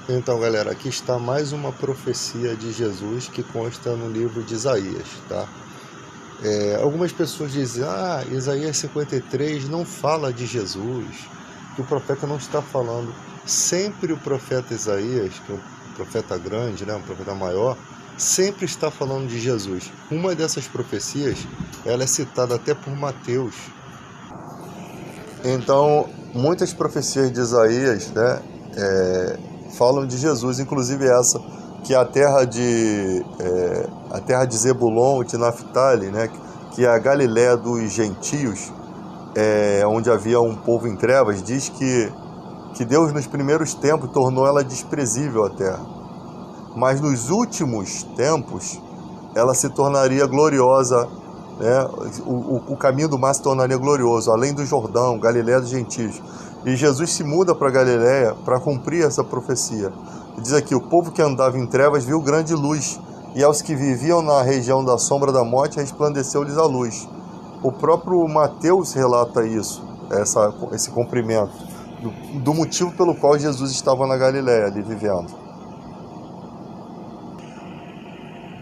Então, galera, aqui está mais uma profecia de Jesus que consta no livro de Isaías, tá? Algumas pessoas dizem, Isaías 53 não fala de Jesus, que o profeta não está falando. Sempre o profeta Isaías, que é um profeta grande, né, um profeta maior, sempre está falando de Jesus. Uma dessas profecias, ela é citada até por Mateus. Então, muitas profecias de Isaías, né, falam de Jesus, inclusive essa, que é a terra de Zebulon e de Naphtali, né, que é a Galiléia dos gentios, onde havia um povo em trevas, diz que Deus nos primeiros tempos tornou ela desprezível a terra, mas nos últimos tempos ela se tornaria gloriosa, né? O caminho do mar se tornaria glorioso, além do Jordão, Galiléia dos gentios. E Jesus se muda para Galiléia para cumprir essa profecia. Diz aqui, o povo que andava em trevas viu grande luz, e aos que viviam na região da sombra da morte resplandeceu-lhes a luz. O próprio Mateus relata isso, esse cumprimento, do motivo pelo qual Jesus estava na Galiléia, ali vivendo.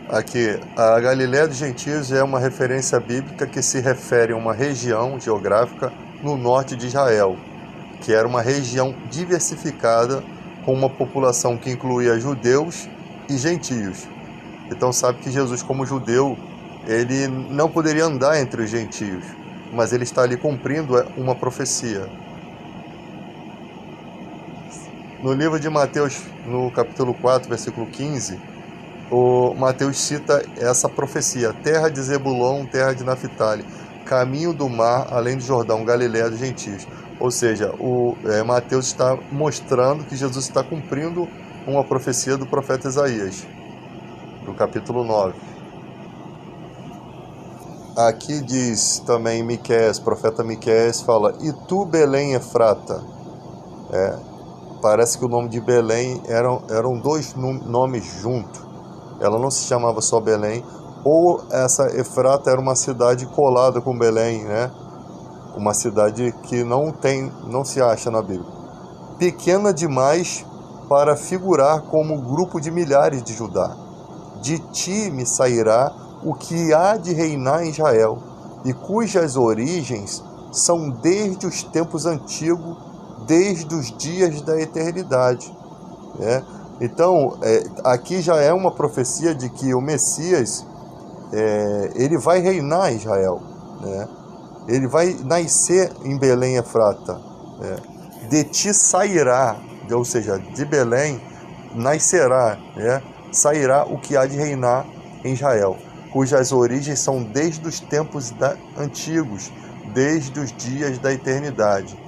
Aqui, a Galiléia dos Gentios é uma referência bíblica que se refere a uma região geográfica no norte de Israel, que era uma região diversificada com uma população que incluía judeus e gentios. Então sabe que Jesus, como judeu, ele não poderia andar entre os gentios, mas ele está ali cumprindo uma profecia. No livro de Mateus, no capítulo 4, versículo 15, o Mateus cita essa profecia: terra de Zebulon, terra de Naphtali, caminho do mar, além do Jordão, Galiléia dos gentios. Ou seja, Mateus está mostrando que Jesus está cumprindo uma profecia do profeta Isaías, no capítulo 9. Aqui diz também Miqueias, profeta Miqueias fala: e tu, Belém Efrata? Parece que o nome de Belém eram dois nomes juntos. Ela não se chamava só Belém, ou essa Efrata era uma cidade colada com Belém, né? Uma cidade que não se acha na Bíblia. Pequena demais para figurar como grupo de milhares de Judá. De ti me sairá o que há de reinar em Israel, e cujas origens são desde os tempos antigos, desde os dias da eternidade, né? Então, aqui já é uma profecia de que o Messias, ele vai reinar em Israel, né? Ele vai nascer em Belém Efrata, né? De ti sairá, ou seja, de Belém nascerá, né? Sairá o que há de reinar em Israel, cujas origens são desde os tempos antigos, desde os dias da eternidade.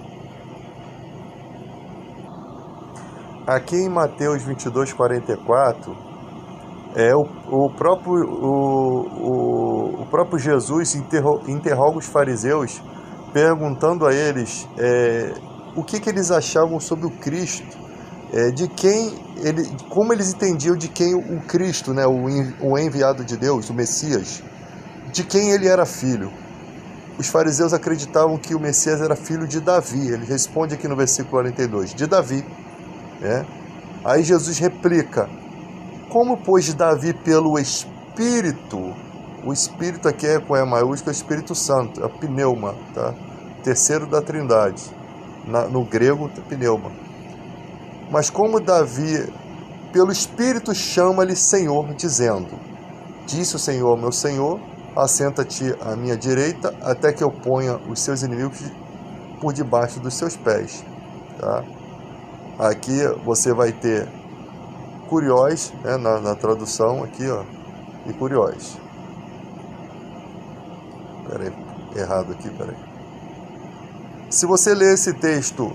Aqui em Mateus 22, 44, o próprio Jesus interroga os fariseus, perguntando a eles o que eles achavam sobre o Cristo, como eles entendiam de quem o Cristo, né, o enviado de Deus, o Messias, de quem ele era filho. Os fariseus acreditavam que o Messias era filho de Davi. Ele responde aqui no versículo 42, de Davi. Aí Jesus replica: como, pois, Davi pelo Espírito, o Espírito aqui é com E maiúsculo, é o Espírito Santo, é o pneuma, tá? Terceiro da Trindade, no grego, pneuma. Mas como Davi pelo Espírito chama-lhe Senhor, dizendo: disse o Senhor, meu Senhor, assenta-te à minha direita, até que eu ponha os seus inimigos por debaixo dos seus pés, tá? Aqui você vai ter curiós, né, na tradução aqui, ó, e curiós. Peraí, errado aqui, peraí. Se você ler esse texto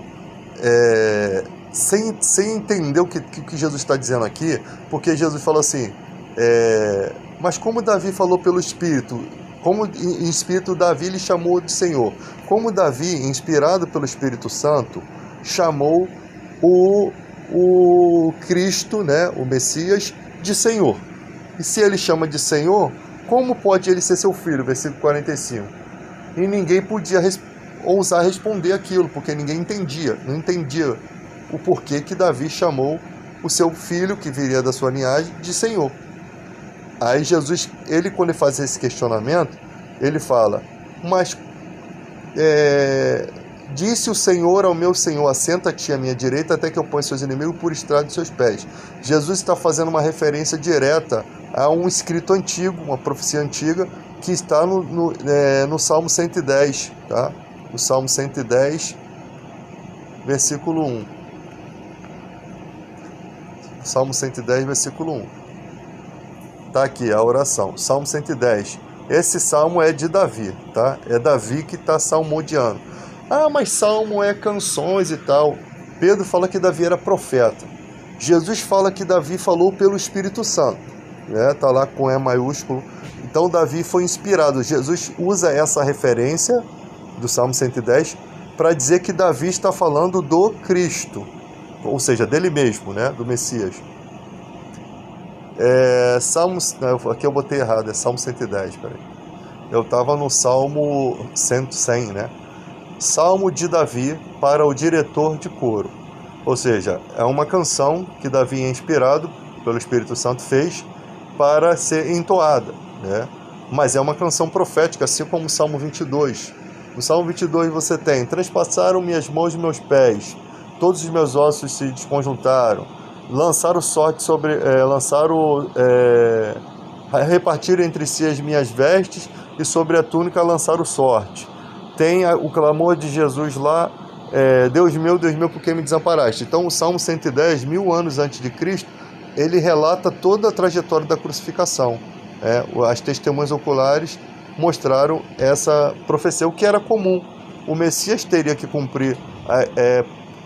sem entender o que Jesus está dizendo aqui, porque Jesus falou assim, mas como Davi falou pelo Espírito, como em Espírito Davi lhe chamou de Senhor, como Davi, inspirado pelo Espírito Santo, chamou o Cristo, né, o Messias, de Senhor. E se ele chama de Senhor, como pode ele ser seu filho? Versículo 45. E ninguém podia ousar responder aquilo, porque ninguém não entendia o porquê que Davi chamou o seu filho, que viria da sua linhagem, de Senhor. Aí Jesus, quando ele faz esse questionamento, ele fala, mas disse o Senhor ao meu Senhor, assenta-te à minha direita até que eu ponha seus inimigos por estrado de seus pés. Jesus está fazendo uma referência direta a um escrito antigo, uma profecia antiga, que está no Salmo 110, tá? O Salmo 110, versículo 1. Salmo 110, versículo 1. Tá aqui a oração, Salmo 110. Esse salmo é de Davi, tá? É Davi que está salmodiando. Ah, mas salmo é canções e tal. Pedro fala que Davi era profeta. Jesus fala que Davi falou pelo Espírito Santo, né? Tá lá com E maiúsculo. Então Davi foi inspirado. Jesus usa essa referência do Salmo 110 para dizer que Davi está falando do Cristo, ou seja, dele mesmo, né? Do Messias. Salmos, aqui eu botei errado, é Salmo 110, peraí. Eu estava no Salmo 100, né? Salmo de Davi para o diretor de coro. Ou seja, é uma canção que Davi, inspirado pelo Espírito Santo, fez para ser entoada, né? Mas é uma canção profética, assim como o Salmo 22. No Salmo 22 você tem: transpassaram minhas mãos e meus pés, todos os meus ossos se desconjuntaram, lançaram sorte sobre, repartiram entre si as minhas vestes e sobre a túnica lançaram sorte. Tem o clamor de Jesus lá, Deus meu, por que me desamparaste? Então o Salmo 110, 1000 anos antes de Cristo, ele relata toda a trajetória da crucificação. As testemunhas oculares mostraram essa profecia, o que era comum. O Messias teria que cumprir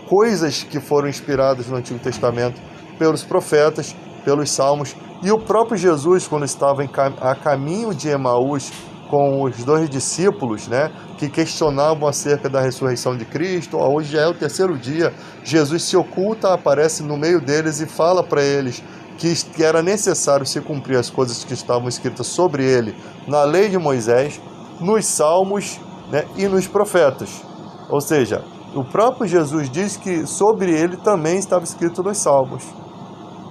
coisas que foram inspiradas no Antigo Testamento pelos profetas, pelos salmos, e o próprio Jesus, quando estava a caminho de Emaús com os 2 discípulos, né, que questionavam acerca da ressurreição de Cristo, hoje já é o 3º dia, Jesus se oculta, aparece no meio deles e fala para eles que era necessário se cumprir as coisas que estavam escritas sobre ele na lei de Moisés, nos salmos, né, e nos profetas. Ou seja, o próprio Jesus diz que sobre ele também estava escrito nos salmos.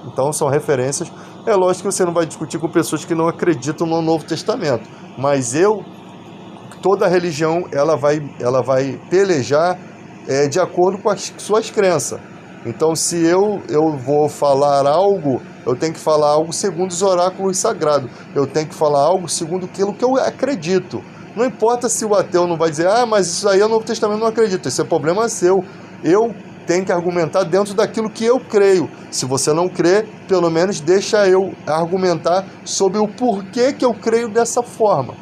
Então são referências. É lógico que você não vai discutir com pessoas que não acreditam no Novo Testamento, mas toda religião ela vai pelejar de acordo com as suas crenças. Então, se eu vou falar algo, eu tenho que falar algo segundo os oráculos sagrados. Eu tenho que falar algo segundo aquilo que eu acredito. Não importa se o ateu não vai dizer, mas isso aí é o Novo Testamento, não acredito. Esse é problema seu. Eu tenho que argumentar dentro daquilo que eu creio. Se você não crê, pelo menos deixa eu argumentar sobre o porquê que eu creio dessa forma.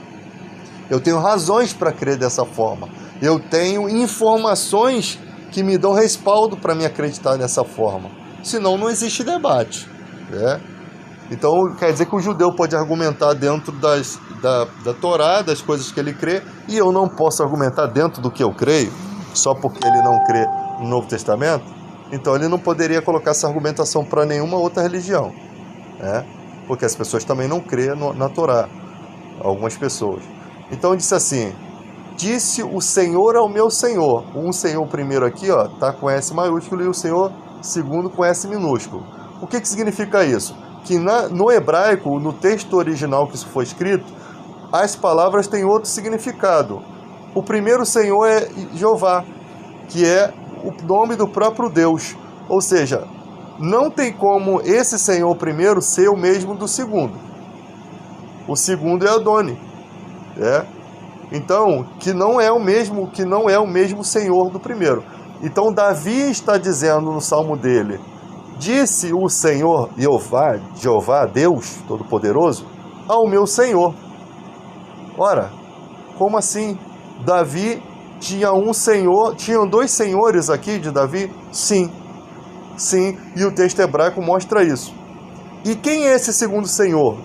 Eu tenho razões para crer dessa forma. Eu tenho informações que me dão respaldo para me acreditar dessa forma. Senão não existe debate, né? Então quer dizer que o judeu pode argumentar dentro da Torá, das coisas que ele crê, e eu não posso argumentar dentro do que eu creio, só porque ele não crê no Novo Testamento. Então ele não poderia colocar essa argumentação para nenhuma outra religião, né? Porque as pessoas também não crêem na Torá, algumas pessoas. Então disse assim: disse o Senhor ao meu Senhor. Um Senhor primeiro aqui, tá com S maiúsculo, e o Senhor segundo com S minúsculo. O que significa isso? Que no hebraico, no texto original que isso foi escrito, as palavras têm outro significado. O primeiro Senhor é Jeová, que é o nome do próprio Deus. Ou seja, não tem como esse Senhor primeiro ser o mesmo do segundo. O segundo é Adoni, Então, que não é o mesmo Senhor do primeiro. Então Davi está dizendo no salmo dele: disse o Senhor Jeová, Deus Todo-Poderoso, ao meu Senhor. Ora, como assim? Davi tinha um Senhor, tinham 2 senhores aqui de Davi? Sim, e o texto hebraico mostra isso. E quem é esse segundo Senhor?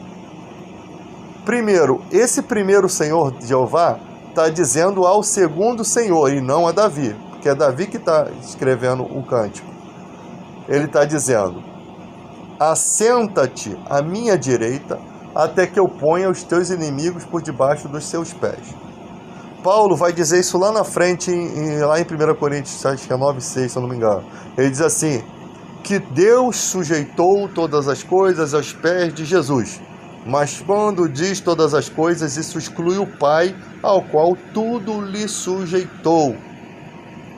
Primeiro, esse primeiro Senhor, Jeová, está dizendo ao segundo Senhor e não a Davi, porque é Davi que está escrevendo o cântico. Ele está dizendo: assenta-te à minha direita até que eu ponha os teus inimigos por debaixo dos seus pés. Paulo vai dizer isso lá na frente, lá em 1 Coríntios, acho que é 9:6, se eu não me engano. Ele diz assim: que Deus sujeitou todas as coisas aos pés de Jesus. Mas quando diz todas as coisas, isso exclui o Pai, ao qual tudo lhe sujeitou.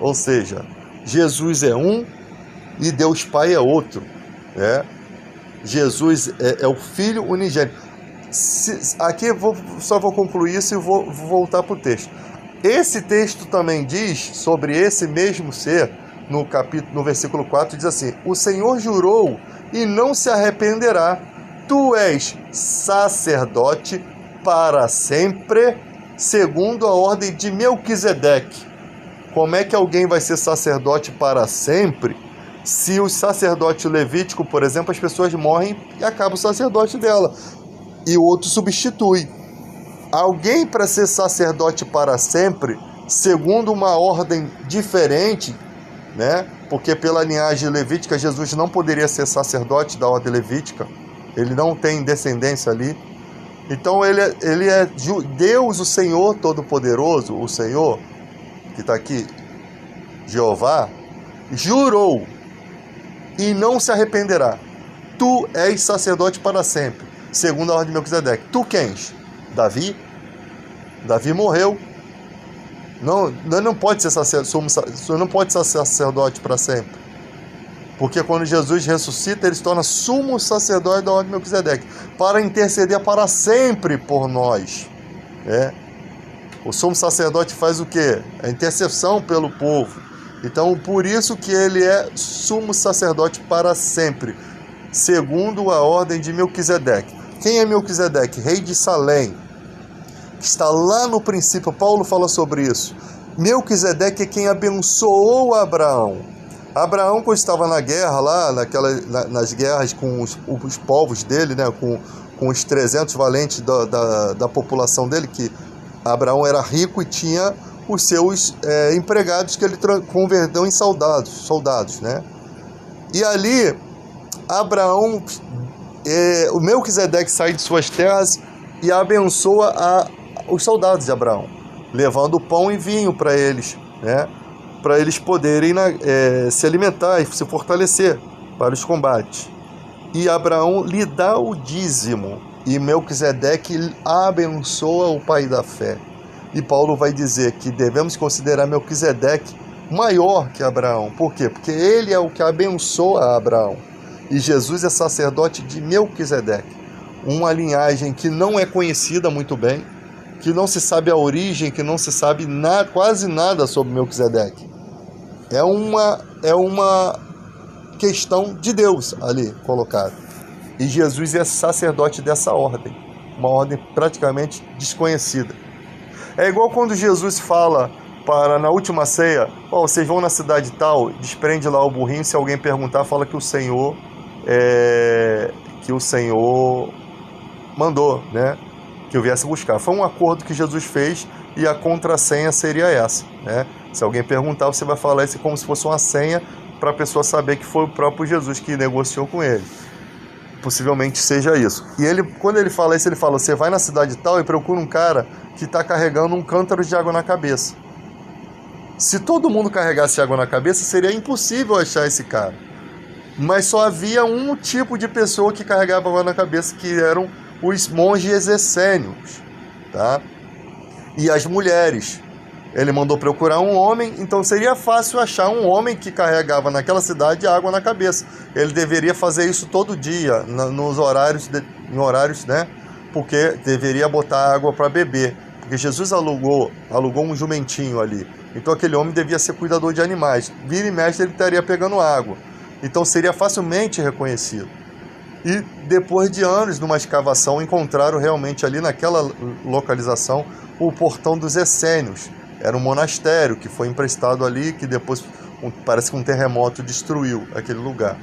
Ou seja, Jesus é um e Deus Pai é outro. Jesus é o Filho unigênito. Aqui só vou concluir isso e vou voltar para o texto. Esse texto também diz sobre esse mesmo ser, no versículo 4, diz assim: o Senhor jurou e não se arrependerá. Tu és sacerdote para sempre, segundo a ordem de Melquisedeque. Como é que alguém vai ser sacerdote para sempre? Se o sacerdote levítico, por exemplo, as pessoas morrem e acaba o sacerdote dela, e o outro substitui. Alguém para ser sacerdote para sempre, segundo uma ordem diferente, porque pela linhagem levítica, Jesus não poderia ser sacerdote da ordem levítica, ele não tem descendência ali. Então ele é Deus, o Senhor Todo-Poderoso, o Senhor, que está aqui, Jeová, jurou e não se arrependerá. Tu és sacerdote para sempre, segundo a ordem de Melquisedeque. Tu quem és? Davi? Davi morreu. Não pode ser sacerdote para sempre. Porque quando Jesus ressuscita, ele se torna sumo sacerdote da ordem de Melquisedeque, para interceder para sempre por nós. O sumo sacerdote faz o quê? A intercessão pelo povo. Então, por isso que ele é sumo sacerdote para sempre, segundo a ordem de Melquisedeque. Quem é Melquisedeque? Rei de Salém, que está lá no princípio. Paulo fala sobre isso. Melquisedeque é quem abençoou Abraão. Abraão, quando estava na guerra lá, nas guerras com os povos dele, com os 300 valentes da população dele, que Abraão era rico e tinha os seus empregados que ele converteu em soldados. E ali, Abraão, o Melquisedeque sai de suas terras e abençoa os soldados de Abraão, levando pão e vinho para eles, para eles poderem se alimentar e se fortalecer para os combates. E Abraão lhe dá o dízimo, e Melquisedeque abençoa o pai da fé. E Paulo vai dizer que devemos considerar Melquisedeque maior que Abraão. Por quê? Porque ele é o que abençoa Abraão. E Jesus é sacerdote de Melquisedeque, uma linhagem que não é conhecida muito bem, que não se sabe a origem, que não se sabe quase nada sobre Melquisedeque. É uma questão de Deus ali colocada. E Jesus é sacerdote dessa ordem, uma ordem praticamente desconhecida. É igual quando Jesus fala na última ceia: vocês vão na cidade tal, desprende lá o burrinho, se alguém perguntar, fala que o Senhor mandou, que eu viesse buscar. Foi um acordo que Jesus fez e a contrassenha seria essa, Se alguém perguntar, você vai falar isso como se fosse uma senha para a pessoa saber que foi o próprio Jesus que negociou com ele. Possivelmente seja isso. E quando ele fala isso, ele fala: você vai na cidade tal e procura um cara que está carregando um cântaro de água na cabeça. Se todo mundo carregasse água na cabeça, seria impossível achar esse cara. Mas só havia um tipo de pessoa que carregava água na cabeça, que eram os monges essênios, E as mulheres. Ele mandou procurar um homem, então seria fácil achar um homem que carregava naquela cidade água na cabeça. Ele deveria fazer isso todo dia, nos horários, porque deveria botar água para beber. Porque Jesus alugou um jumentinho ali. Então aquele homem devia ser cuidador de animais. Vira e mexe, ele estaria pegando água. Então seria facilmente reconhecido. E depois de anos, numa escavação, encontraram realmente ali naquela localização o portão dos essênios. Era um monastério que foi emprestado ali, que depois parece que um terremoto destruiu aquele lugar.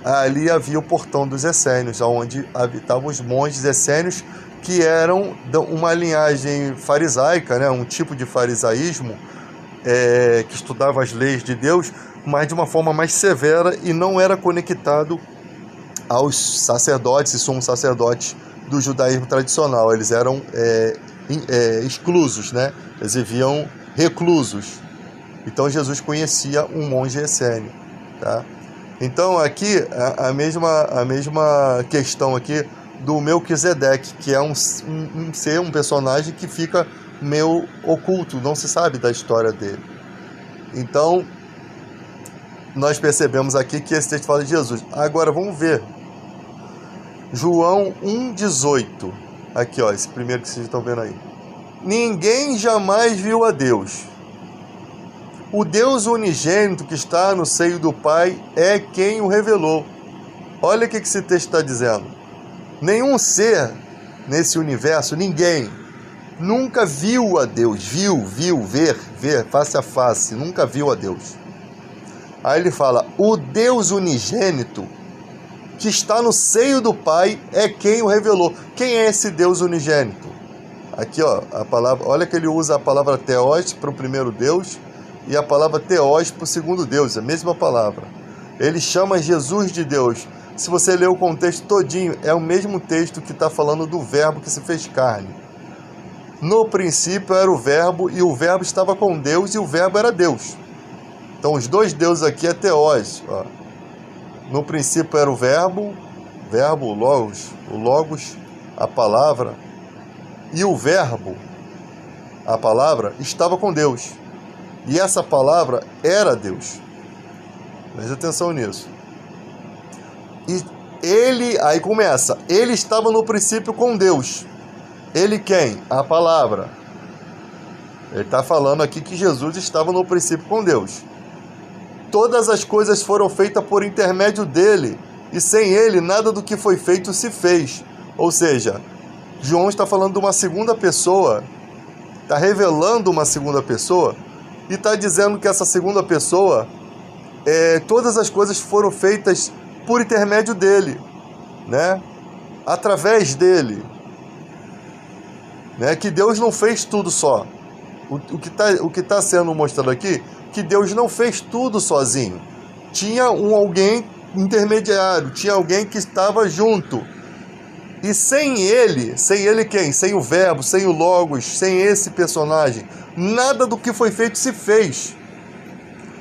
Ali havia o portão dos essênios, onde habitavam os monges essênios, que eram uma linhagem farisaica, um tipo de farisaísmo, que estudava as leis de Deus, mas de uma forma mais severa, e não era conectado aos sacerdotes e sumos sacerdotes do judaísmo tradicional. Eles eram exclusos, Eles viviam reclusos. Então Jesus conhecia um monge essênio, Então aqui a mesma questão aqui do Melquisedeque, que é um personagem que fica meio oculto, não se sabe da história dele. Então nós percebemos aqui que esse texto fala de Jesus. Agora vamos ver João 1,18. Aqui, ó, esse primeiro que vocês estão vendo aí. Ninguém jamais viu a Deus. O Deus unigênito que está no seio do Pai é quem o revelou. Olha o que esse texto está dizendo. Nenhum ser nesse universo, ninguém, nunca viu a Deus. Ver, face a face, nunca viu a Deus. Aí ele fala, o Deus unigênito que está no seio do Pai é quem o revelou. Quem é esse Deus unigênito? Aqui, ó, a palavra, olha que ele usa a palavra Theos para o primeiro Deus e a palavra Theos para o segundo Deus, a mesma palavra. Ele chama Jesus de Deus. Se você ler o contexto todinho, é o mesmo texto que está falando do verbo que se fez carne. No princípio era o verbo, e o verbo estava com Deus, e o verbo era Deus. Então os dois deuses aqui é Theos. Ó. No princípio era o verbo, o logos, a palavra, e o verbo, a palavra, estava com Deus. E essa palavra era Deus. Preste atenção nisso. E ele, aí começa, ele estava no princípio com Deus. Ele quem? A palavra. Ele está falando aqui que Jesus estava no princípio com Deus. Todas as coisas foram feitas por intermédio dele, e sem ele nada do que foi feito se fez. Ou seja, João está falando de uma segunda pessoa, está revelando uma segunda pessoa, e está dizendo que essa segunda pessoa, todas as coisas foram feitas por intermédio dele, né? Através dele, né? Que Deus não fez tudo só. O que tá sendo mostrado aqui, que Deus não fez tudo sozinho. Tinha alguém intermediário, tinha alguém que estava junto. E sem ele quem? Sem o verbo, sem o logos, sem esse personagem, nada do que foi feito se fez.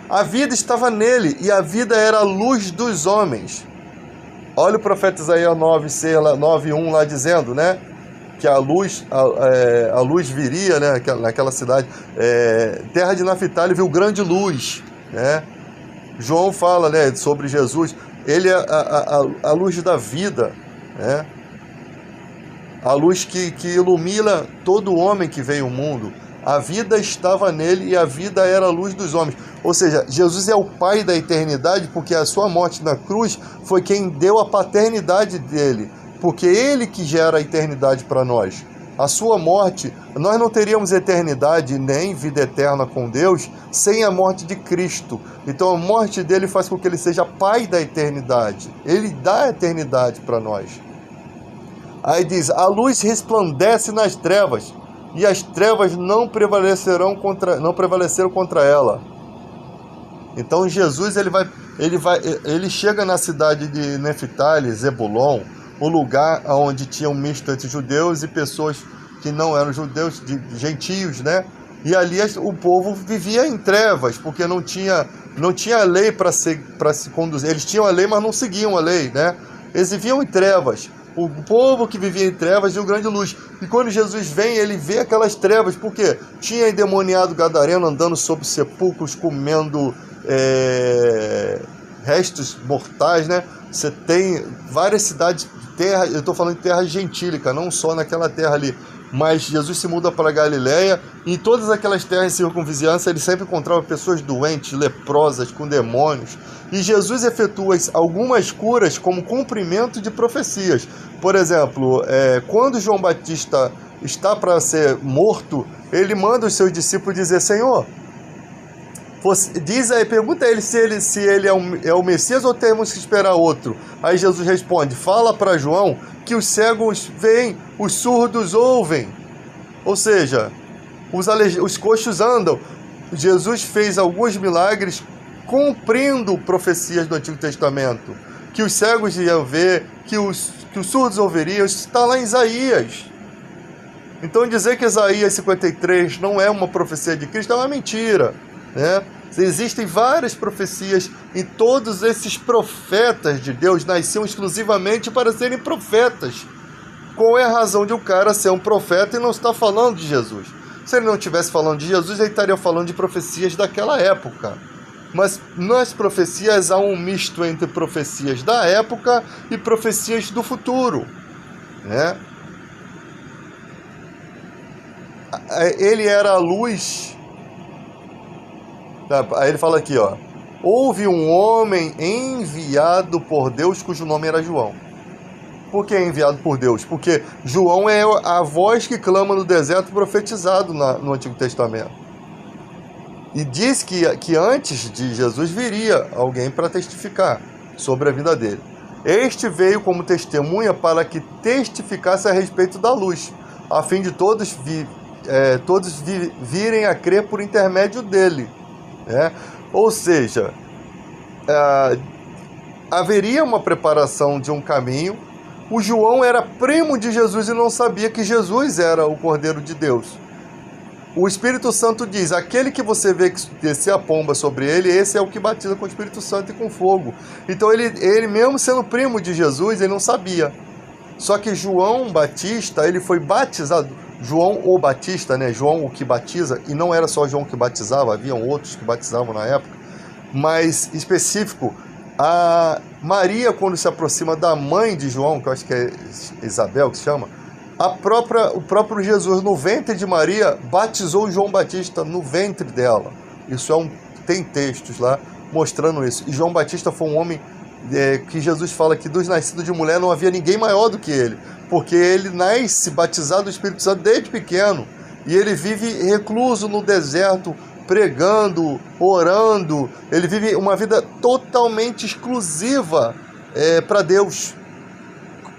A vida estava nele, e a vida era a luz dos homens. Olha o profeta Isaías 9:1 lá dizendo, né? Que a luz viria, né, naquela cidade. Terra de Naphtali viu grande luz, né? João fala, né, sobre Jesus. Ele é a luz da vida, né? A luz que ilumina todo homem que veio ao mundo. A vida estava nele, e a vida era a luz dos homens. Ou seja, Jesus é o Pai da eternidade, porque a sua morte na cruz foi quem deu a paternidade dele, porque ele que gera a eternidade para nós. A sua morte, nós não teríamos eternidade nem vida eterna com Deus sem a morte de Cristo. Então a morte dele faz com que ele seja Pai da eternidade. Ele dá a eternidade para nós. Aí diz, a luz resplandece nas trevas, e as trevas não prevaleceram contra ela. Então Jesus ele chega na cidade de Naphtali, Zebulon, o lugar onde tinha um misto entre judeus e pessoas que não eram judeus, de gentios, né? E ali o povo vivia em trevas, porque não tinha lei para se conduzir. Eles tinham a lei, mas não seguiam a lei, né? Eles viviam em trevas. O povo que vivia em trevas viu grande luz. E quando Jesus vem, ele vê aquelas trevas, porque tinha endemoniado gadareno andando sobre sepulcros, comendo restos mortais, né? Você tem várias cidades de terra, eu estou falando de terra gentílica, não só naquela terra ali, mas Jesus se muda para Galileia, e em todas aquelas terras de circunvizinhança ele sempre encontrava pessoas doentes, leprosas, com demônios, e Jesus efetua algumas curas como cumprimento de profecias. Por exemplo, quando João Batista está para ser morto, ele manda os seus discípulos dizer, Senhor, pergunta a ele se ele é o Messias ou temos que esperar outro. Aí Jesus responde, fala para João que os cegos veem, os surdos ouvem, ou seja, os coxos andam. Jesus fez alguns milagres cumprindo profecias do Antigo Testamento, que os cegos iam ver, que os surdos ouviriam. Isso está lá em Isaías. Então dizer que Isaías 53 não é uma profecia de Cristo é uma mentira, né? Existem várias profecias e todos esses profetas de Deus nasciam exclusivamente para serem profetas. Qual é a razão de um cara ser um profeta e não estar falando de Jesus? Se ele não estivesse falando de Jesus, ele estaria falando de profecias daquela época. Mas nas profecias há um misto entre profecias da época e profecias do futuro, né? Ele era a luz. Aí ele fala aqui, ó. Houve um homem enviado por Deus cujo nome era João. Por que enviado por Deus? Porque João é a voz que clama no deserto profetizado no Antigo Testamento. E diz que antes de Jesus viria alguém para testificar sobre a vida dele. Este veio como testemunha para que testificasse a respeito da luz, a fim de todos virem a crer por intermédio dele. Né? Ou seja, haveria uma preparação de um caminho. O João era primo de Jesus e não sabia que Jesus era o Cordeiro de Deus. O Espírito Santo diz, aquele que você vê que descer a pomba sobre ele, esse é o que batiza com o Espírito Santo e com fogo. Então ele mesmo sendo primo de Jesus, ele não sabia. Só que João Batista, ele foi batizado, João o Batista, né? João o que batiza, e não era só João que batizava, haviam outros que batizavam na época, mas específico, a Maria, quando se aproxima da mãe de João, que eu acho que é Isabel que se chama, o próprio Jesus no ventre de Maria batizou João Batista no ventre dela. Isso tem textos lá mostrando isso. E João Batista foi um homem que Jesus fala que dos nascidos de mulher não havia ninguém maior do que ele, porque ele nasce batizado do Espírito Santo desde pequeno, e ele vive recluso no deserto, pregando, orando. Ele vive uma vida totalmente exclusiva para Deus,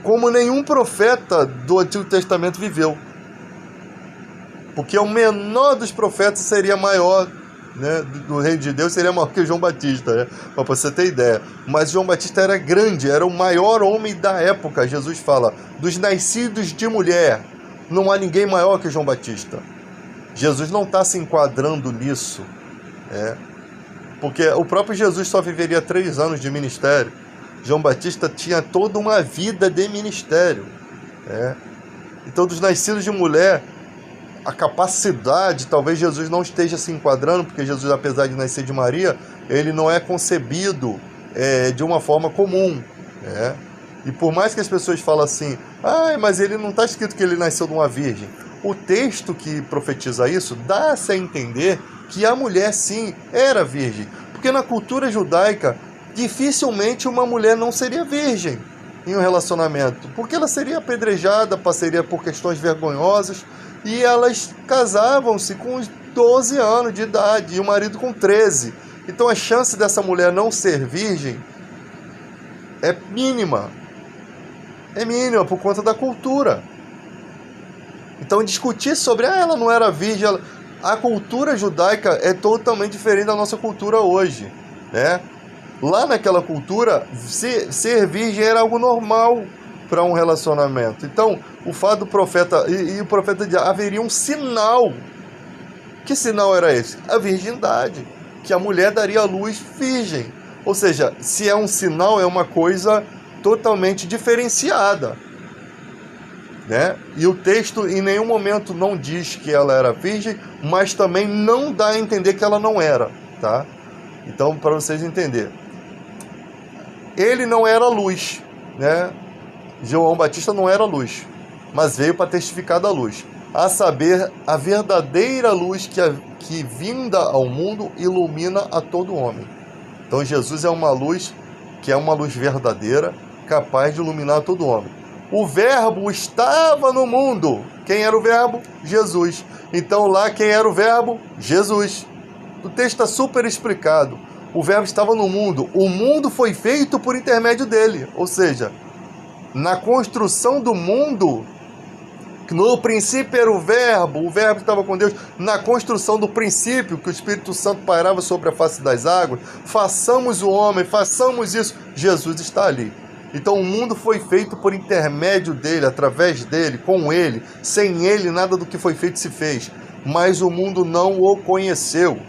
como nenhum profeta do Antigo Testamento viveu. Porque o menor dos profetas seria maior, né, do reino de Deus, seria maior que João Batista, né, para você ter ideia. Mas João Batista era grande, era o maior homem da época. Jesus fala, dos nascidos de mulher, não há ninguém maior que João Batista. Jesus não está se enquadrando nisso, porque o próprio Jesus só viveria 3 anos de ministério. João Batista tinha toda uma vida de ministério. Então, dos nascidos de mulher, a capacidade, talvez Jesus não esteja se enquadrando, porque Jesus, apesar de nascer de Maria, ele não é concebido de uma forma comum. E por mais que as pessoas falem assim, mas ele não está escrito que ele nasceu de uma virgem. O texto que profetiza isso dá-se a entender que a mulher, sim, era virgem. Porque na cultura judaica, dificilmente uma mulher não seria virgem em um relacionamento, porque ela seria apedrejada, passaria por questões vergonhosas, e elas casavam-se com 12 anos de idade e o marido com 13. Então a chance dessa mulher não ser virgem é mínima. É mínima por conta da cultura. Então discutir sobre ela não era virgem, a cultura judaica é totalmente diferente da nossa cultura hoje, né? Lá naquela cultura, ser virgem era algo normal para um relacionamento. Então, o fato do profeta, e o profeta dizia, haveria um sinal. Que sinal era esse? A virgindade, que a mulher daria à luz virgem. Ou seja, se é um sinal, é uma coisa totalmente diferenciada, né? E o texto em nenhum momento não diz que ela era virgem, mas também não dá a entender que ela não era, tá? Então, para vocês entenderem, ele não era luz, né? João Batista não era luz, mas veio para testificar da luz, a saber, a verdadeira luz que vinda ao mundo ilumina a todo homem. Então Jesus é uma luz que é uma luz verdadeira, capaz de iluminar todo homem. O verbo estava no mundo. Quem era o verbo? Jesus. Então lá quem era o verbo? Jesus. O texto está super explicado. O verbo estava no mundo. O mundo foi feito por intermédio dele. Ou seja, na construção do mundo, no princípio era o verbo estava com Deus. Na construção do princípio, que o Espírito Santo pairava sobre a face das águas, façamos o homem, façamos isso, Jesus está ali. Então o mundo foi feito por intermédio dele, através dele, com ele. Sem ele, nada do que foi feito se fez. Mas o mundo não o conheceu.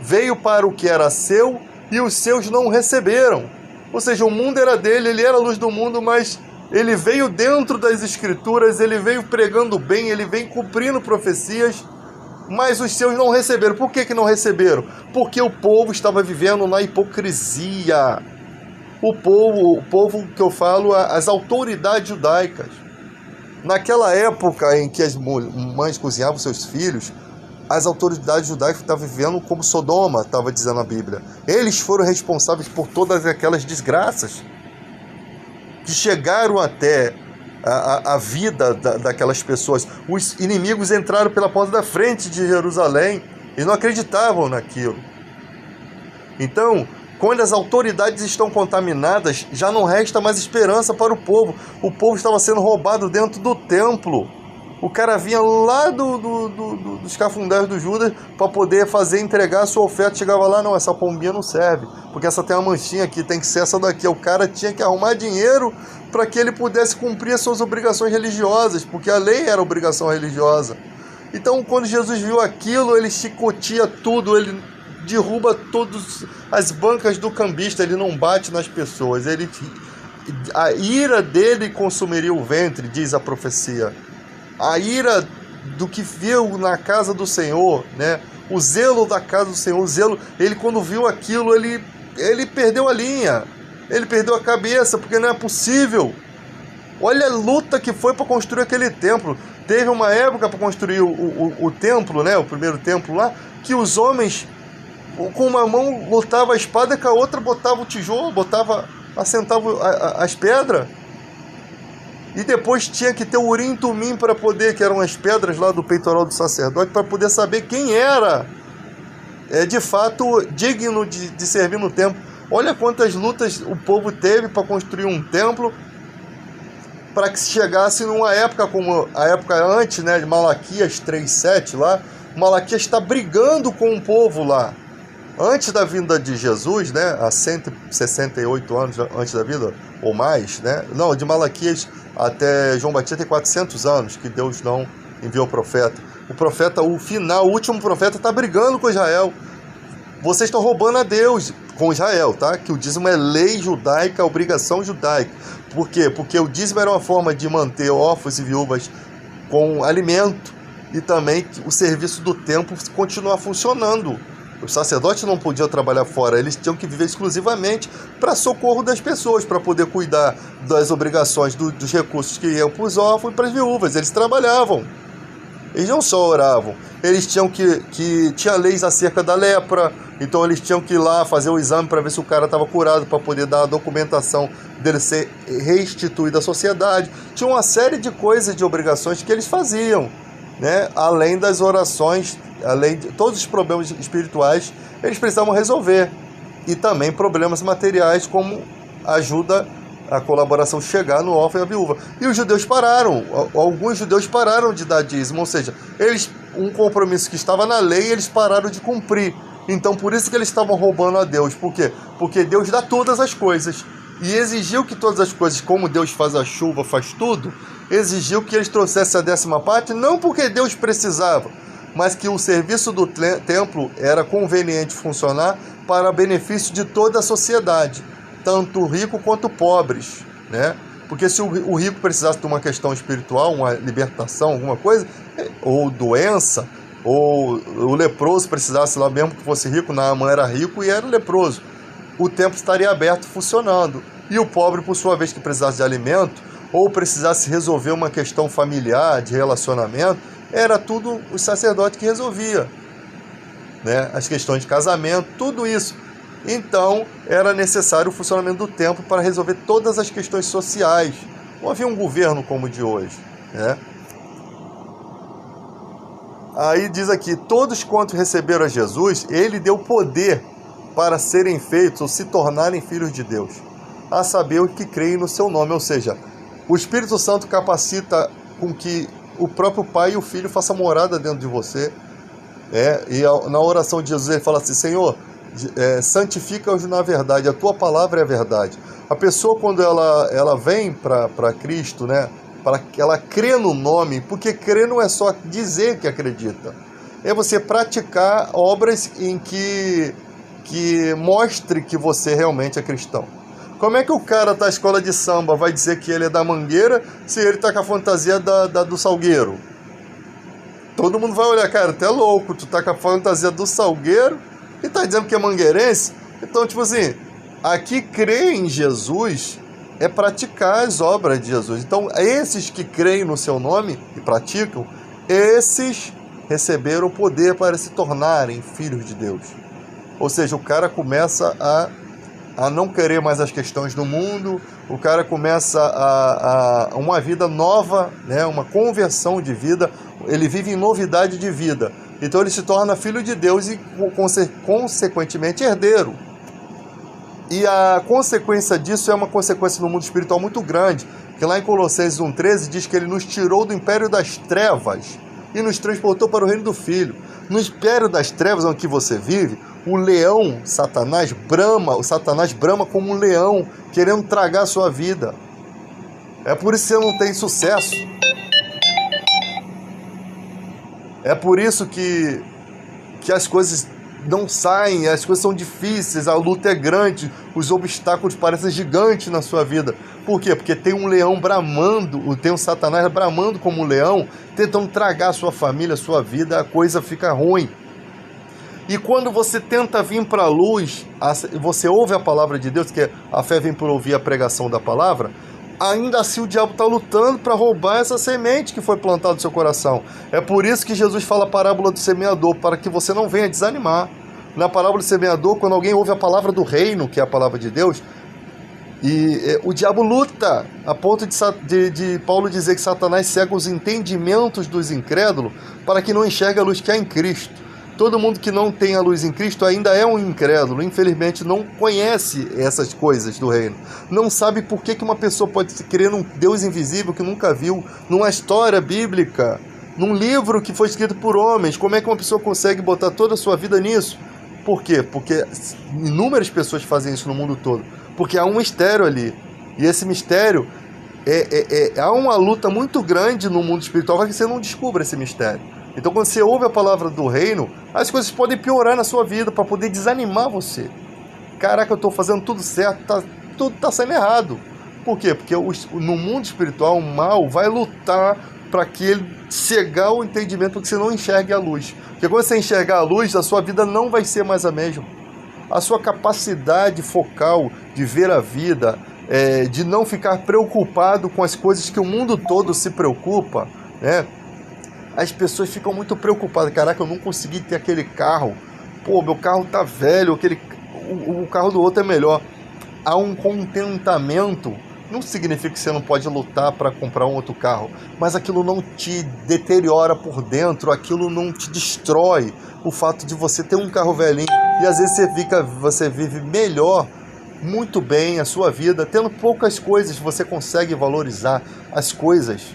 veio para o que era seu e os seus não o receberam. Ou seja, o mundo era dele, ele era a luz do mundo, mas ele veio dentro das Escrituras, ele veio pregando bem, ele veio cumprindo profecias, mas os seus não receberam. Por que não receberam? Porque o povo estava vivendo na hipocrisia. O povo que eu falo, as autoridades judaicas. Naquela época em que as mães cozinhavam seus filhos, as autoridades judaicas estavam vivendo como Sodoma, estava dizendo a Bíblia. Eles foram responsáveis por todas aquelas desgraças que chegaram até a vida daquelas pessoas. Os inimigos entraram pela porta da frente de Jerusalém e não acreditavam naquilo. Então, quando as autoridades estão contaminadas, já não resta mais esperança para o povo. O povo estava sendo roubado dentro do templo. O cara vinha lá dos cafundés do Judas para poder entregar a sua oferta. Chegava lá, não, essa pombinha não serve, porque essa tem uma manchinha aqui, tem que ser essa daqui. O cara tinha que arrumar dinheiro para que ele pudesse cumprir as suas obrigações religiosas, porque a lei era obrigação religiosa. Então, quando Jesus viu aquilo, ele chicoteia tudo, ele derruba todas as bancas do cambista, ele não bate nas pessoas. A ira dele consumiria o ventre, diz a profecia. A ira do que viu na casa do Senhor, né? O zelo da casa do Senhor, o zelo, ele quando viu aquilo, ele perdeu a linha, ele perdeu a cabeça, porque não é possível. Olha a luta que foi para construir aquele templo. Teve uma época para construir o templo, né? O primeiro templo lá, que os homens com uma mão lutava a espada e com a outra botava o tijolo, assentava as pedras. E depois tinha que ter o Urim e Tumim para poder, que eram as pedras lá do peitoral do sacerdote, para poder saber quem era de fato digno de servir no templo. Olha quantas lutas o povo teve para construir um templo, para que se chegasse numa época como a época antes, né, de Malaquias 3:7 lá. Malaquias está brigando com o povo lá. Antes da vinda de Jesus, né, há 168 anos antes da vida, ou mais, né? Não, de Malaquias até João Batista tem 400 anos que Deus não enviou o profeta. O profeta, o último profeta está brigando com Israel. Vocês estão roubando a Deus com Israel, tá? Que o dízimo é lei judaica, obrigação judaica. Por quê? Porque o dízimo era uma forma de manter órfãos e viúvas com alimento e também o serviço do templo continuar funcionando. Os sacerdotes não podiam trabalhar fora, eles tinham que viver exclusivamente para socorro das pessoas, para poder cuidar das obrigações, dos recursos que iam para os órfãos e para as viúvas. Eles trabalhavam, eles não só oravam, eles tinham tinha leis acerca da lepra, então eles tinham que ir lá fazer o exame para ver se o cara estava curado, para poder dar a documentação dele ser restituído à sociedade. Tinha uma série de coisas, de obrigações que eles faziam, né? Além das orações, além de todos os problemas espirituais, eles precisavam resolver. E também problemas materiais, como ajuda a colaboração chegar no órfão e a viúva. E os judeus pararam, alguns judeus pararam de dar dízimo, ou seja, um compromisso que estava na lei, eles pararam de cumprir. Então, por isso que eles estavam roubando a Deus. Por quê? Porque Deus dá todas as coisas. E exigiu que todas as coisas, como Deus faz a chuva, faz tudo, exigiu que eles trouxessem a 10ª parte, não porque Deus precisava, mas que o serviço do templo era conveniente funcionar para benefício de toda a sociedade, tanto rico quanto pobres, né? Porque se o rico precisasse de uma questão espiritual, uma libertação, alguma coisa, ou doença, ou o leproso precisasse lá, mesmo que fosse rico, Naamã era rico e era leproso, o templo estaria aberto, funcionando. E o pobre, por sua vez, que precisasse de alimento, ou precisasse resolver uma questão familiar, de relacionamento, era tudo o sacerdote que resolvia, né? As questões de casamento, tudo isso. Então, era necessário o funcionamento do templo para resolver todas as questões sociais. Não havia um governo como o de hoje, né? Aí diz aqui, todos quantos receberam a Jesus, ele deu poder para serem feitos ou se tornarem filhos de Deus, a saber, os que creem no seu nome. Ou seja, o Espírito Santo capacita com que o próprio Pai e o Filho façam morada dentro de você. E na oração de Jesus ele fala assim, Senhor, santifica-os na verdade, a tua palavra é a verdade. A pessoa, quando ela vem para Cristo, né, para que ela crê no nome, porque crer não é só dizer que acredita, é você praticar obras em que mostre que você realmente é cristão. Como é que o cara da escola de samba vai dizer que ele é da Mangueira se ele tá com a fantasia do Salgueiro? Todo mundo vai olhar, cara, tu é louco, tu tá com a fantasia do Salgueiro e tá dizendo que é mangueirense? Então, tipo assim, aqui crer em Jesus é praticar as obras de Jesus. Então, esses que creem no seu nome e praticam, esses receberam o poder para se tornarem filhos de Deus. Ou seja, o cara começa a não querer mais as questões do mundo, o cara começa a uma vida nova, né? Uma conversão de vida, ele vive em novidade de vida. Então ele se torna filho de Deus e, consequentemente, herdeiro. E a consequência disso é uma consequência no mundo espiritual muito grande, que lá em Colossenses 1,13 diz que ele nos tirou do império das trevas e nos transportou para o reino do Filho. No império das trevas onde que você vive, o leão, Satanás brama como um leão, querendo tragar a sua vida. É por isso que você não tem sucesso. É por isso que as coisas não saem, as coisas são difíceis, a luta é grande, os obstáculos parecem gigantes na sua vida. Por quê? Porque tem um leão bramando, tem um Satanás bramando como um leão, tentando tragar a sua família, a sua vida, a coisa fica ruim. E quando você tenta vir para a luz, você ouve a palavra de Deus, que a fé vem por ouvir a pregação da palavra, ainda assim o diabo está lutando para roubar essa semente que foi plantada no seu coração. É por isso que Jesus fala a parábola do semeador, para que você não venha desanimar. Na parábola do semeador, quando alguém ouve a palavra do reino, que é a palavra de Deus, e o diabo luta, a ponto de Paulo dizer que Satanás cega os entendimentos dos incrédulos para que não enxergue a luz que há em Cristo. Todo mundo que não tem a luz em Cristo ainda é um incrédulo, infelizmente não conhece essas coisas do reino. Não sabe por que uma pessoa pode crer num Deus invisível que nunca viu, numa história bíblica, num livro que foi escrito por homens. Como é que uma pessoa consegue botar toda a sua vida nisso? Por quê? Porque inúmeras pessoas fazem isso no mundo todo. Porque há um mistério ali. E esse mistério, há uma luta muito grande no mundo espiritual para que você não descubra esse mistério. Então, quando você ouve a palavra do reino, as coisas podem piorar na sua vida para poder desanimar você. Caraca, eu estou fazendo tudo certo, tudo está saindo errado. Por quê? Porque no mundo espiritual, o mal vai lutar para que ele cegar o entendimento, para que você não enxergue a luz. Porque quando você enxergar a luz, a sua vida não vai ser mais a mesma. A sua capacidade focal de ver a vida, de não ficar preocupado com as coisas que o mundo todo se preocupa, né? As pessoas ficam muito preocupadas. Caraca, eu não consegui ter aquele carro. Pô, meu carro tá velho, o carro do outro é melhor. Há um contentamento. Não significa que você não pode lutar para comprar um outro carro, mas aquilo não te deteriora por dentro, aquilo não te destrói. O fato de você ter um carro velhinho e às vezes você vive melhor, muito bem a sua vida, tendo poucas coisas, você consegue valorizar as coisas.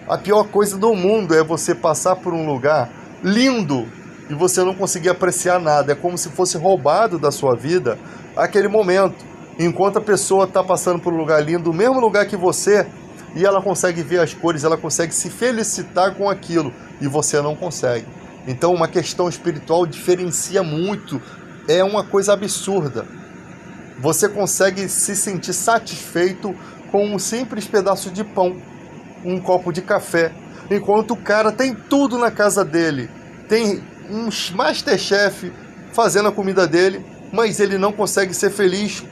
A pior coisa do mundo é você passar por um lugar lindo e você não conseguir apreciar nada. É como se fosse roubado da sua vida aquele momento. Enquanto a pessoa está passando por um lugar lindo, o mesmo lugar que você, e ela consegue ver as cores, ela consegue se felicitar com aquilo, e você não consegue. Então uma questão espiritual diferencia muito, é uma coisa absurda. Você consegue se sentir satisfeito com um simples pedaço de pão, um copo de café, enquanto o cara tem tudo na casa dele, tem um Masterchef fazendo a comida dele, mas ele não consegue ser feliz,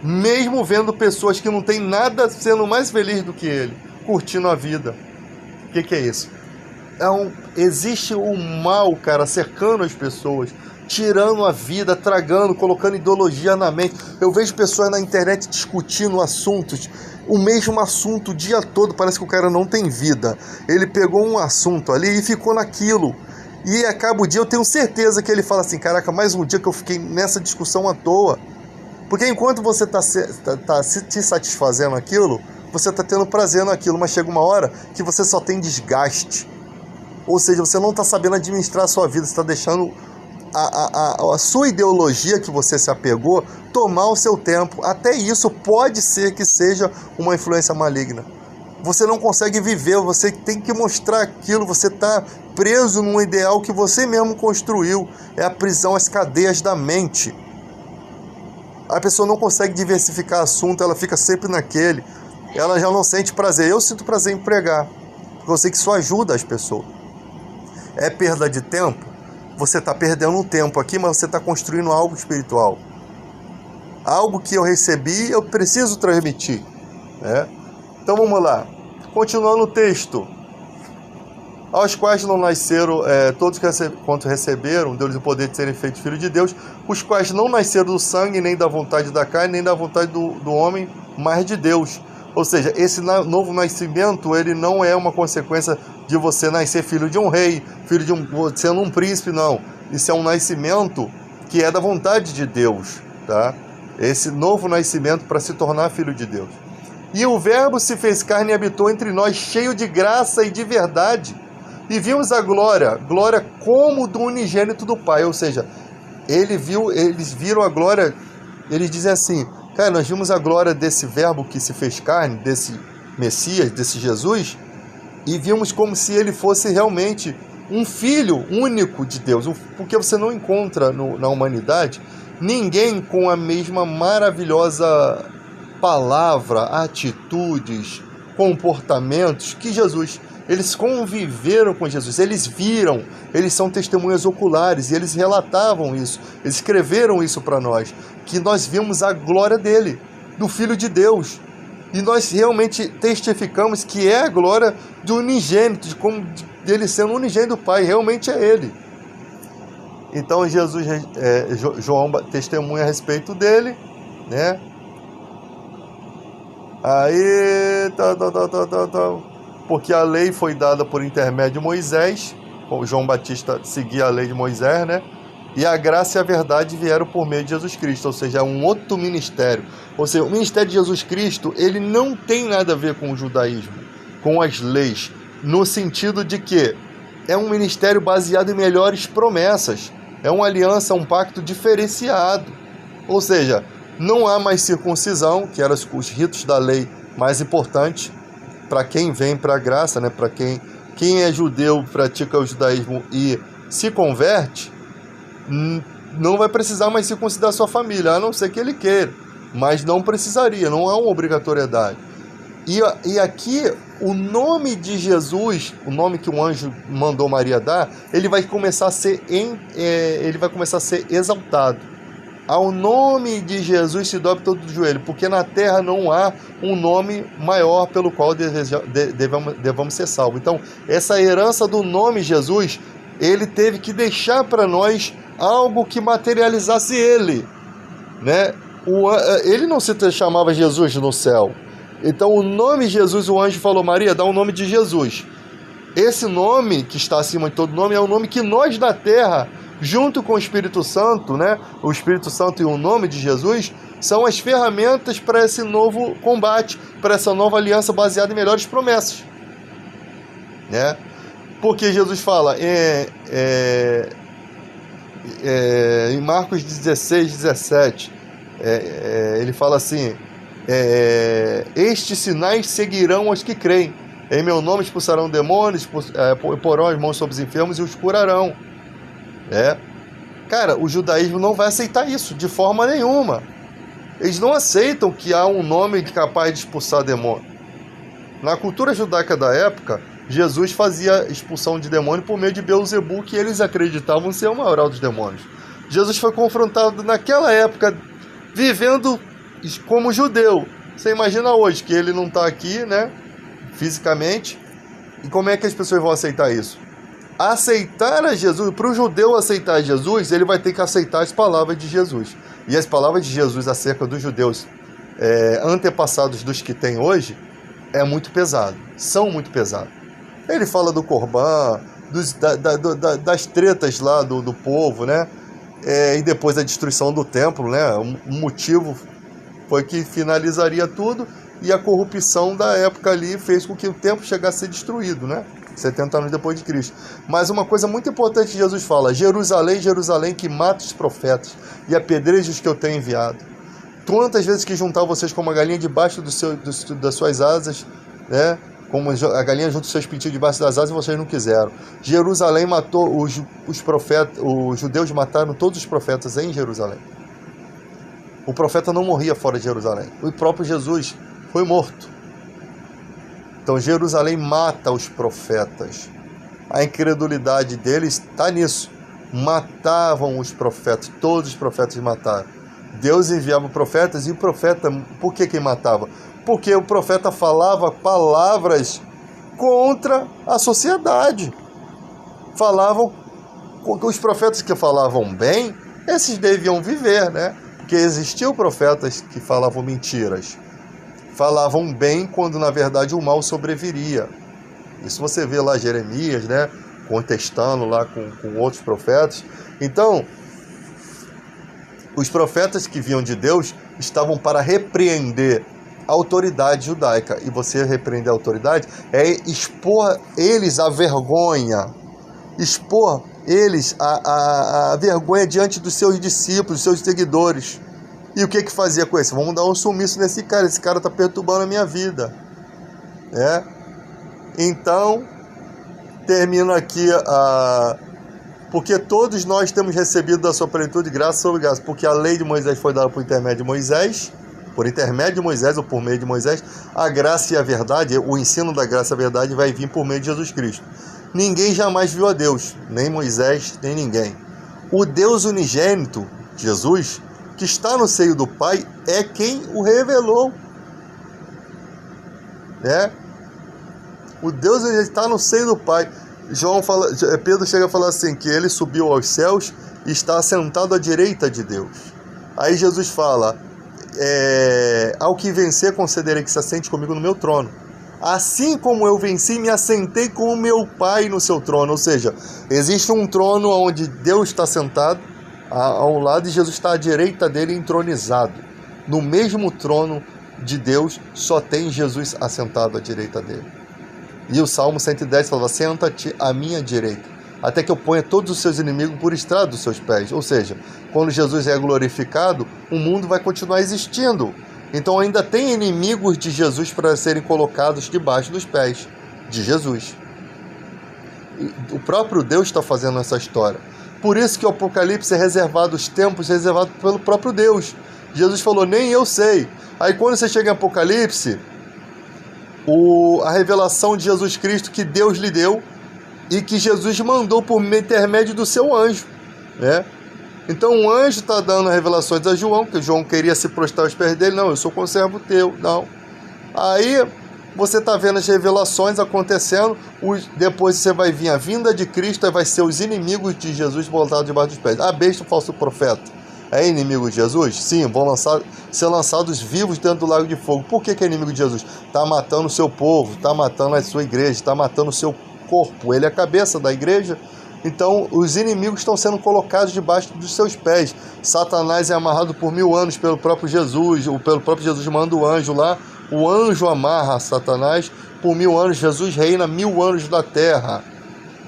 mesmo vendo pessoas que não tem nada sendo mais feliz do que ele, curtindo a vida. O que é isso? Existe o mal, cara, cercando as pessoas, tirando a vida, tragando, colocando ideologia na mente. Eu vejo pessoas na internet discutindo assuntos, o mesmo assunto o dia todo, parece que o cara não tem vida. Ele pegou um assunto ali e ficou naquilo. E acaba o dia, eu tenho certeza que ele fala assim, caraca, mais um dia que eu fiquei nessa discussão à toa. Porque enquanto você está te satisfazendo aquilo, você está tendo prazer naquilo, mas chega uma hora que você só tem desgaste. Ou seja, você não está sabendo administrar a sua vida, você está deixando a sua ideologia que você se apegou tomar o seu tempo. Até isso pode ser que seja uma influência maligna. você não consegue viver, você tem que mostrar aquilo, você está preso num ideal que você mesmo construiu. É a prisão, as cadeias da mente. A pessoa não consegue diversificar assunto, ela fica sempre naquele. Ela já não sente prazer. Eu sinto prazer em pregar, porque eu sei que isso ajuda as pessoas. É perda de tempo? Você está perdendo um tempo aqui, mas você está construindo algo espiritual. Algo que eu recebi, eu preciso transmitir, né? Então vamos lá. Continuando o texto. Aos quais não nasceram, todos quanto receberam, deu-lhes o poder de serem feitos filhos de Deus, os quais não nasceram do sangue, nem da vontade da carne, nem da vontade do homem, mas de Deus. Ou seja, esse novo nascimento, ele não é uma consequência de você nascer filho de um rei, filho de sendo um príncipe, não. Isso é um nascimento que é da vontade de Deus, tá? Esse novo nascimento para se tornar filho de Deus. E o Verbo se fez carne e habitou entre nós, cheio de graça e de verdade. E vimos a glória como do unigênito do Pai. Ou seja, eles viram a glória, eles dizem assim, cara, nós vimos a glória desse Verbo que se fez carne, desse Messias, desse Jesus, e vimos como se ele fosse realmente um filho único de Deus. Porque você não encontra na humanidade ninguém com a mesma maravilhosa palavra, atitudes, comportamentos que Jesus. Eles conviveram com Jesus, eles viram, eles são testemunhas oculares e eles relatavam isso, eles escreveram isso para nós, que nós vimos a glória dele, do Filho de Deus, e nós realmente testificamos que é a glória do unigênito, dele sendo unigênito do Pai, realmente é ele. Então Jesus, João testemunha a respeito dele, né? Aí, porque a lei foi dada por intermédio de Moisés, João Batista seguia a lei de Moisés, né? E a graça e a verdade vieram por meio de Jesus Cristo, ou seja, é um outro ministério. Ou seja, o ministério de Jesus Cristo, ele não tem nada a ver com o judaísmo, com as leis, no sentido de que é um ministério baseado em melhores promessas, é uma aliança, um pacto diferenciado. Ou seja, não há mais circuncisão, que eram os ritos da lei mais importantes, para quem vem para a graça, né? Para quem é judeu, pratica o judaísmo e se converte, não vai precisar mais circuncidar sua família, a não ser que ele queira, mas não precisaria, não é uma obrigatoriedade. E aqui, o nome de Jesus, o nome que o anjo mandou Maria dar, ele vai começar a ser exaltado. Ao nome de Jesus se dobre todo o joelho, porque na terra não há um nome maior pelo qual devamos ser salvos. Então, essa herança do nome Jesus, ele teve que deixar para nós algo que materializasse ele, né? Ele não se chamava Jesus no céu. Então, o nome Jesus, o anjo falou, Maria, dá o nome de Jesus. Esse nome, que está acima de todo nome, é o nome que nós da terra, junto com o Espírito Santo, né? O Espírito Santo e o nome de Jesus são as ferramentas para esse novo combate, para essa nova aliança baseada em melhores promessas, né? Porque Jesus fala em Marcos 16, 17, ele fala assim, estes sinais seguirão os que creem, em meu nome expulsarão demônios, porão as mãos sobre os enfermos e os curarão. Cara, o judaísmo não vai aceitar isso de forma nenhuma. Eles não aceitam que há um nome capaz de expulsar demônio. Na cultura judaica da época, Jesus fazia expulsão de demônio por meio de Beelzebu, que eles acreditavam ser o maior dos demônios. Jesus foi confrontado naquela época, vivendo como judeu. Você imagina hoje que ele não está aqui, né, fisicamente, e como é que as pessoas vão aceitar isso? Aceitar a Jesus, para o judeu aceitar Jesus, ele vai ter que aceitar as palavras de Jesus. E as palavras de Jesus acerca dos judeus antepassados dos que tem hoje, é muito pesado, são muito pesados. Ele fala do Corban, das tretas lá do povo, né? E depois a destruição do templo, né? O motivo foi que finalizaria tudo, e a corrupção da época ali fez com que o templo chegasse a ser destruído, né? 70 anos depois de Cristo. Mas uma coisa muito importante que Jesus fala: Jerusalém, Jerusalém, que mata os profetas e apedreja os que eu tenho enviado. Quantas vezes que juntar vocês como uma galinha debaixo das suas asas, né? Como a galinha junto os seus pintinhos debaixo das asas, e vocês não quiseram. Jerusalém matou os profetas, os judeus mataram todos os profetas em Jerusalém. O profeta não morria fora de Jerusalém. O próprio Jesus foi morto. Então Jerusalém mata os profetas. A incredulidade deles está nisso. Matavam os profetas, todos os profetas mataram. Deus enviava profetas, e o profeta, por que matava? Porque o profeta falava palavras contra a sociedade. Falavam, os profetas que falavam bem, esses deviam viver, né? Porque existiam profetas que falavam mentiras. Falavam bem quando na verdade o mal sobreviria. Isso você vê lá Jeremias, né? Contestando lá com outros profetas. Então, os profetas que vinham de Deus estavam para repreender a autoridade judaica. E você repreender a autoridade é expor eles à vergonha. Expor eles a vergonha diante dos seus discípulos, dos seus seguidores. E o que fazia com isso? Vamos dar um sumiço nesse cara. Esse cara está perturbando a minha vida. Então, termino aqui porque todos nós temos recebido da sua plenitude graça sobre graça, porque a lei de Moisés foi dada por intermédio de Moisés, ou por meio de Moisés, a graça e a verdade, o ensino da graça e a verdade vai vir por meio de Jesus Cristo. Ninguém jamais viu a Deus, nem Moisés, nem ninguém. O Deus unigênito, Jesus, que está no seio do Pai, é quem o revelou. O Deus está no seio do Pai. Pedro chega a falar assim, que ele subiu aos céus e está assentado à direita de Deus. Aí Jesus fala, ao que vencer concederei que se assente comigo no meu trono. Assim como eu venci, me assentei com o meu Pai no seu trono. Ou seja, existe um trono onde Deus está sentado ao lado e Jesus está à direita dele entronizado. No mesmo trono de Deus só tem Jesus assentado à direita dele. E o Salmo 110 fala, senta-te à minha direita, até que eu ponha todos os seus inimigos por estrado dos seus pés. Ou seja, quando Jesus é glorificado, o mundo vai continuar existindo. Então ainda tem inimigos de Jesus para serem colocados debaixo dos pés de Jesus. O próprio Deus está fazendo essa história. Por isso que o Apocalipse é reservado, os tempos reservados pelo próprio Deus. Jesus falou, nem eu sei. Aí quando você chega em Apocalipse, a revelação de Jesus Cristo que Deus lhe deu e que Jesus mandou por intermédio do seu anjo, Então o anjo está dando revelações a João, que João queria se prostrar aos pés dele. Não, eu sou conservo teu, não. Aí você está vendo as revelações acontecendo, depois você vai vir a vinda de Cristo, aí vai ser os inimigos de Jesus voltados debaixo dos pés. A besta, o falso profeta, é inimigo de Jesus? Sim, vão ser lançados vivos dentro do lago de fogo. Por que é inimigo de Jesus? Está matando o seu povo, está matando a sua igreja, está matando o seu corpo. Ele é a cabeça da igreja. Então, os inimigos estão sendo colocados debaixo dos seus pés. Satanás é amarrado por 1000 anos pelo próprio Jesus, ou pelo próprio Jesus manda o anjo lá. O anjo amarra Satanás por 1000 anos. Jesus reina 1000 anos da terra.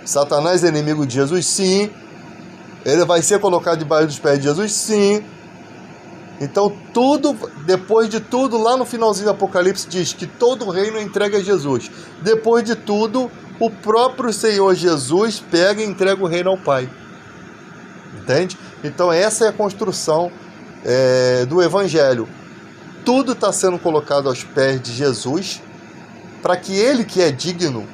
Satanás é inimigo de Jesus? Sim. Ele vai ser colocado debaixo dos pés de Jesus? Sim. Então, depois de tudo, lá no finalzinho do Apocalipse diz que todo o reino é entregue a Jesus. Depois de tudo, o próprio Senhor Jesus pega e entrega o reino ao Pai. Entende? Então, essa é a construção do Evangelho. Tudo está sendo colocado aos pés de Jesus, para que Ele, que é digno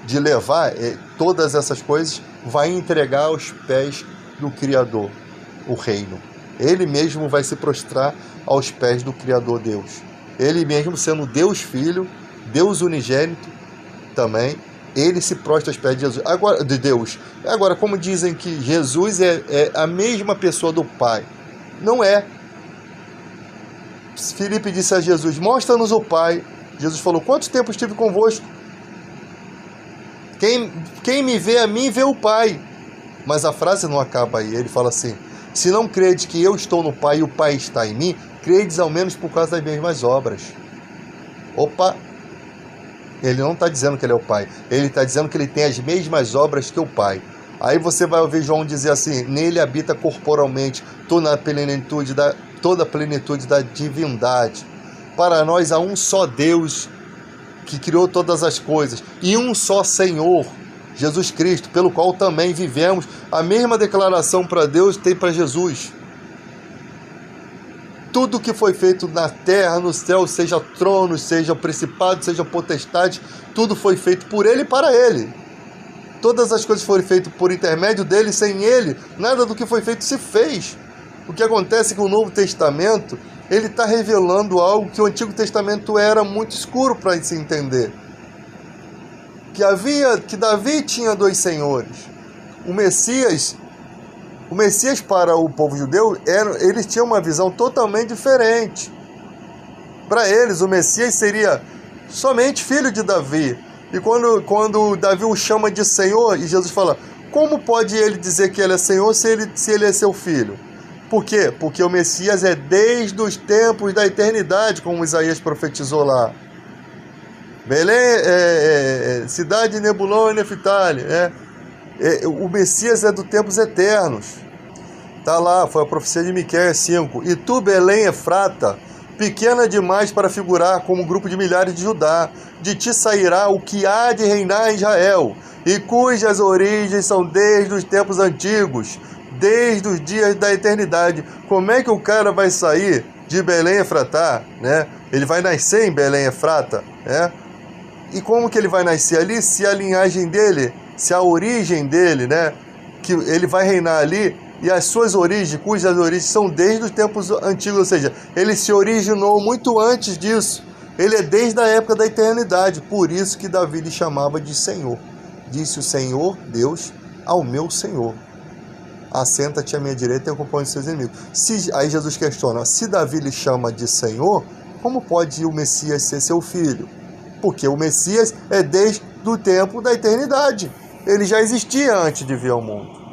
de levar todas essas coisas, vai entregar aos pés do Criador o reino. Ele mesmo vai se prostrar aos pés do Criador Deus. Ele mesmo sendo Deus Filho, Deus unigênito também, ele se prostra aos pés de Deus. Agora, como dizem que Jesus é a mesma pessoa do Pai, não é. Filipe disse a Jesus, mostra-nos o Pai. Jesus falou, quanto tempo estive convosco? Quem me vê a mim, vê o Pai. Mas a frase não acaba aí. Ele fala assim, se não credes que eu estou no Pai e o Pai está em mim, credes ao menos por causa das mesmas obras. Opa! Ele não está dizendo que ele é o Pai. Ele está dizendo que ele tem as mesmas obras que o Pai. Aí você vai ouvir João dizer assim, nele habita corporalmente toda a plenitude da divindade. Para nós há um só Deus que criou todas as coisas, e um só Senhor, Jesus Cristo, pelo qual também vivemos. A mesma declaração para Deus tem para Jesus. Tudo que foi feito na terra, no céu, seja tronos, seja principado, seja potestade, tudo foi feito por Ele e para Ele. Todas as coisas foram feitas por intermédio dele, sem Ele, nada do que foi feito se fez. O que acontece é que o Novo Testamento, ele está revelando algo que o Antigo Testamento era muito escuro para se entender. Que Davi tinha dois senhores. O Messias para o povo judeu, eles tinham uma visão totalmente diferente. Para eles, o Messias seria somente filho de Davi. E quando Davi o chama de Senhor, e Jesus fala, como pode ele dizer que ele é Senhor se ele é seu filho? Por quê? Porque o Messias é desde os tempos da eternidade, como Isaías profetizou lá. Belém, cidade de Nebulon e Neftali, né? O Messias é dos tempos eternos. Está lá, foi a profecia de Miqueias 5. E tu, Belém Efrata, pequena demais para figurar como um grupo de milhares de Judá, de ti sairá o que há de reinar em Israel, e cujas origens são desde os tempos antigos, desde os dias da eternidade. Como é que o cara vai sair de Belém Efratá, né? Ele vai nascer em Belém Efrata, né? E como que ele vai nascer ali, se a linhagem dele, se a origem dele, né, que ele vai reinar ali, e as suas origens, cujas origens são desde os tempos antigos, ou seja, ele se originou muito antes disso. Ele é desde a época da eternidade, por isso que Davi lhe chamava de Senhor. Disse o Senhor, Deus, ao meu Senhor: assenta-te à minha direita e acompanhe os seus inimigos. Aí Jesus questiona, se Davi lhe chama de Senhor, como pode o Messias ser seu filho? Porque o Messias é desde o tempo da eternidade. Ele já existia antes de vir ao mundo.